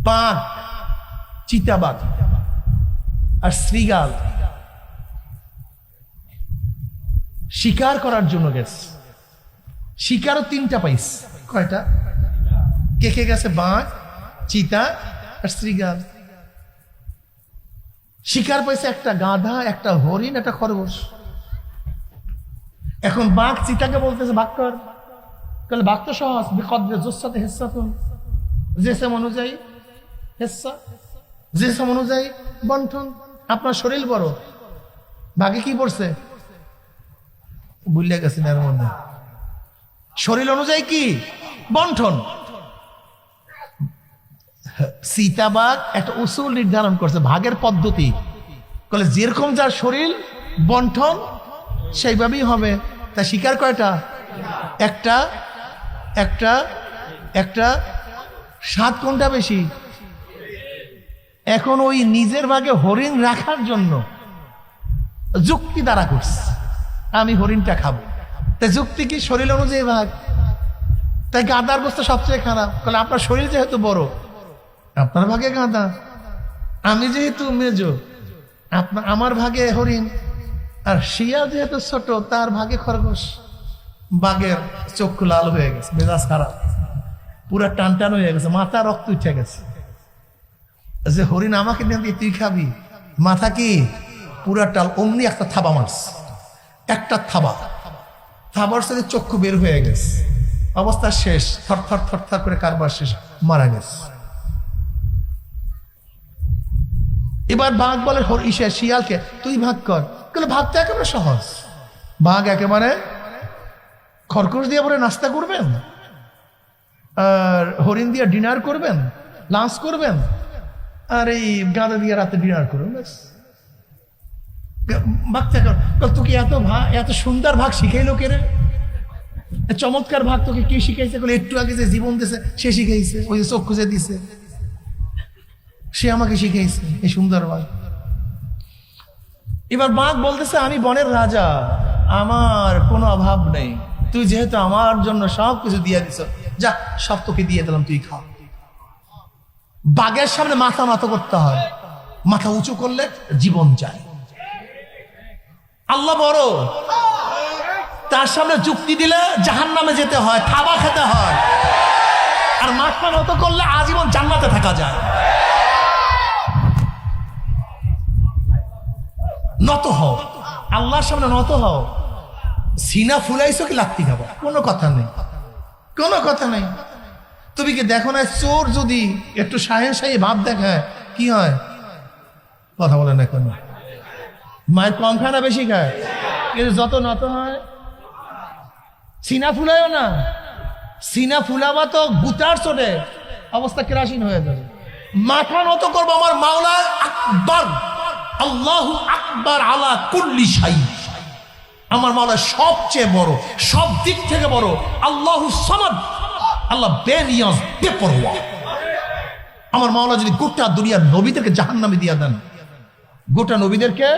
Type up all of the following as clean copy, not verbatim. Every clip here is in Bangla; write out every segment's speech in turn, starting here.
বাঘ, চিতাবাঘ আর শ্রীগাল শিকার করার জন্য গেছে। শিকারও তিনটা পাইস। কয়টা? কে কে গেছে? বাঘ, চিতা আর শ্রীগাল। শিকার পাইছে একটা গাধা, একটা হরিণ, একটা খরগোশ। এখন বাঘ চিতাকে বলতেছে ভাগ কর। তাহলে বাঘ তো সহজ, জোসাতে হেসাতুন, জেসেম অনুযায়ী হেসা, জেসেম অনুযায়ী বন্টন। আপনার শরীর বড়, বাঘে কি পড়ছে ভুলে গেছেন এর মধ্যে। শরীর অনুযায়ী কি বন্টন। সীতাবাগ একটা উসুল নির্ধারণ করছে, ভাগের পদ্ধতি। বলে যেরকম যার শরীর বন্টন সেইভাবেই হবে। তা শিকার কয়টা? একটা একটা একটা। স্বাদ কোনটা বেশি? এখন ওই নিজের ভাগে হরিণ রাখার জন্য যুক্তি দ্বারা করছে, আমি হরিণটা খাবো। তা যুক্তি কি? শরীর অনুযায়ী ভাগ। তাই গাদার অবস্থা সবচেয়ে খারাপ। বলে আপনার শরীর যেহেতু বড়, আপনার ভাগে গাদা, আমি যেহেতু মেজো, আমার ভাগে হরিণ, আর শিয়াল যেহেতু ছোট, তার ভাগে খরগোশ। বাঘের চক্ষু লাল হয়ে গেছে, মেজাজ খারাপ, পুরা টান টান হয়ে গেছে, মাথা রক্ত উঠে গেছে। যে হরিণ আমাকে দিয়ে তুই খাবি, মাথা কি পুরা টাল। অমনি একটা থাবা মারছে, একটা থাবার সাথে চক্ষু বের হয়ে গেছে, অবস্থা শেষ। থরথর থরথর করে কারবার শেষ, মারা গেছে। এবার বাঘ বলে শিয়ালকে তুই ভাগ কর। ভাগটা একেবারে সহজ। বাঘ একেবারে খরগোশ দিয়ে পরে নাস্তা করবেন, আর হরিণ দিয়ে ডিনার করবেন, লাঞ্চ করবেন, আর এই গাঁদা দিয়ে রাতে ডিনার করবেন। ভাগটা কর। তোকে এত সুন্দর ভাগ শিখাইলো কে রে? চমৎকার ভাগ তোকে কে শিখাইছে? একটু আগে যে জীবন দিছে সে শিখাইছে, ওই যে চক্ষু যে দিছে সে আমাকে শিখাইছে এই সুন্দর ভাগ। এবার বাঘ বলতেছে আমি বনের রাজা, আমার কোনো অভাব নেই, তুই যেহেতু আমার জন্য সব কিছু দিয়ে দিছ, যা সব তোকে দিয়ে দিলাম, তুই খা। বাঘের সামনে মাথা নত করতে হয়, মাথা উঁচু করলে জীবন যায়। আল্লাহ বড়, তার সামনে যুক্তি দিলে জাহান্নামে যেতে হয়, থাবা খেতে হয়, আর মাথা নত করলে আজীবন জান্নাতে থাকা যায়। নত হও, আল্লাহর সামনে নত হও। সিনা ফুলাইছো কি লাত্তি খাবা? কোনো কথা নেই, কোনো কথা নেই। তুমি কি দেখো না, চোর যদি একটু শাহেনশাহী ভাব দেখায় কি হয়? কথা বলে না কেন? মায়ের কম খায় না বেশি খায়? কিন্তু যত নত হয়, সিনা ফুলাইও না। সিনা ফুলাবা তো গুতার চোটে অবস্থা কেরাসিন হয়ে যাবে। মাথা নত করবো আমার মাওলা আকবার, আল্লাহু আকবার আলা কুল্লি শাই। আমার মাওলা সবচেয়ে বড়, সব দিক থেকে বড়। আল্লাহু সামাদ, আল্লাহ বেনিয়াজ, বেপরোয়া। আমার মাওলা যদি গোটা দুনিয়ার নবীদেরকে জাহান্নামে দিয়া দেন, গোটা নবীদেরকে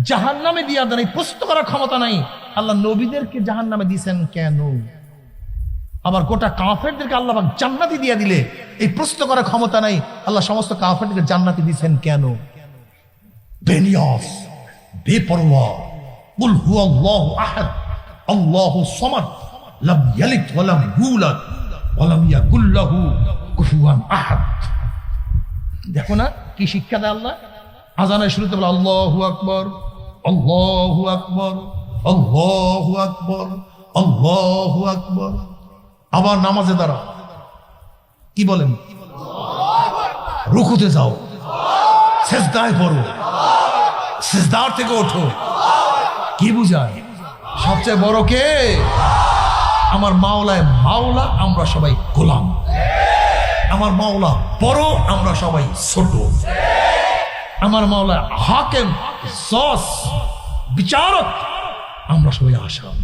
জাহান্নামে দিয়া দেন, এই প্রশ্ন করার ক্ষমতা নাই আল্লাহ নবীদেরকে জাহান্নামে দিয়েছেন কেন? আবার গোটা কাফেরদেরকে আল্লাহ জান্নাতি দিয়া দিলে এই প্রশ্ন করার ক্ষমতা নাই আল্লাহ সমস্ত কাফেরদেরকে জান্নাতি দিয়েছেন কেন? বেনিয়াজ, বেপরোয়া। কুল হুয়াল্লাহু আহাদ, আল্লাহু সামাদ, লাম ইয়ালিদ ওয়া লাম ইউলাদ ওয়া লাম ইয়াকুল লাহু কুফুয়ান আহাদ। দেখো না কি শিক্ষা দেয় আল্লাহ। আজানের শুরুতে বলে আল্লাহু আকবার, আল্লাহু আকবার, আল্লাহু আকবার, আল্লাহু আকবার। আবার নামাজে দাঁড়াও, কি বলেন? রুকুতে যাও, সিজদায় পড়ো, সিজদার থেকে ওঠো। কি বুঝায়? সবচেয়ে বড় কে? আমার মাওলায় মাওলা, আমরা সবাই গোলাম। আমার মাওলা বড়, আমরা সবাই ছোট। আমার মাওলা হাকিম, জজ, বিচারক, আমরা সবাই আসাম।